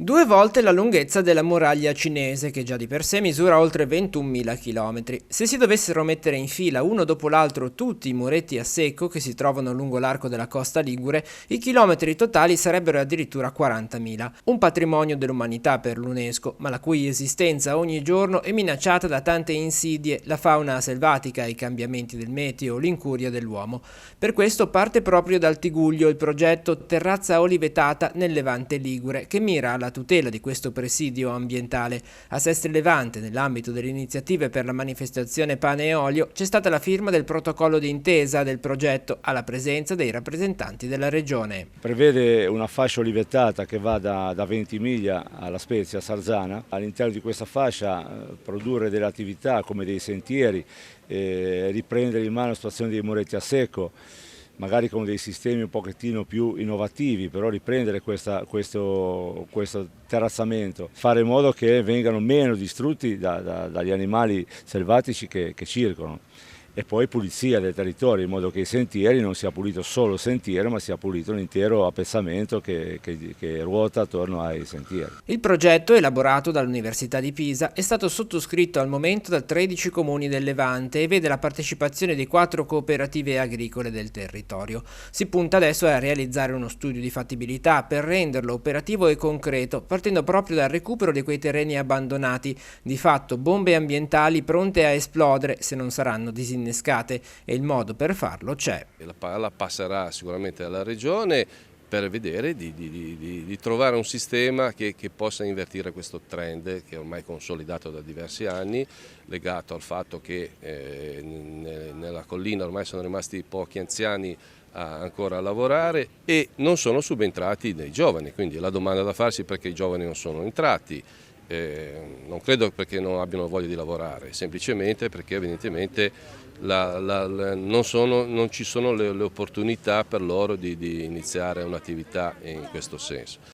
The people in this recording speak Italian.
2 volte la lunghezza della muraglia cinese, che già di per sé misura oltre 21.000 km. Se si dovessero mettere in fila uno dopo l'altro tutti i muretti a secco che si trovano lungo l'arco della costa ligure, i chilometri totali sarebbero addirittura 40.000. Un patrimonio dell'umanità per l'UNESCO, ma la cui esistenza ogni giorno è minacciata da tante insidie, la fauna selvatica, i cambiamenti del meteo, l'incuria dell'uomo. Per questo parte proprio dal Tiguglio il progetto Terrazza Olivetata nel Levante Ligure, che mira alla tutela di questo presidio ambientale. A Sestri Levante, nell'ambito delle iniziative per la manifestazione Pane e Olio, c'è stata la firma del protocollo d'intesa del progetto alla presenza dei rappresentanti della regione. Prevede una fascia olivetata che va da Ventimiglia alla Spezia, a Sarzana. All'interno di questa fascia produrre delle attività come dei sentieri, riprendere in mano la situazione dei muretti a secco, magari con dei sistemi un pochettino più innovativi, però riprendere questo terrazzamento, fare in modo che vengano meno distrutti dagli animali selvatici che circolano. E poi pulizia del territorio, in modo che i sentieri non sia pulito solo il sentiero, ma sia pulito l'intero appezzamento che ruota attorno ai sentieri. Il progetto, elaborato dall'Università di Pisa, è stato sottoscritto al momento da 13 comuni del Levante e vede la partecipazione di 4 cooperative agricole del territorio. Si punta adesso a realizzare uno studio di fattibilità per renderlo operativo e concreto, partendo proprio dal recupero di quei terreni abbandonati, di fatto bombe ambientali pronte a esplodere se non saranno disinnescate, e il modo per farlo c'è. La palla passerà sicuramente alla Regione per vedere di trovare un sistema che possa invertire questo trend che è ormai consolidato da diversi anni, legato al fatto che nella collina ormai sono rimasti pochi anziani ancora a lavorare e non sono subentrati dei giovani, quindi la domanda da farsi è perché i giovani non sono entrati. Non credo perché non abbiano voglia di lavorare, semplicemente perché evidentemente non ci sono le opportunità per loro di iniziare un'attività in questo senso.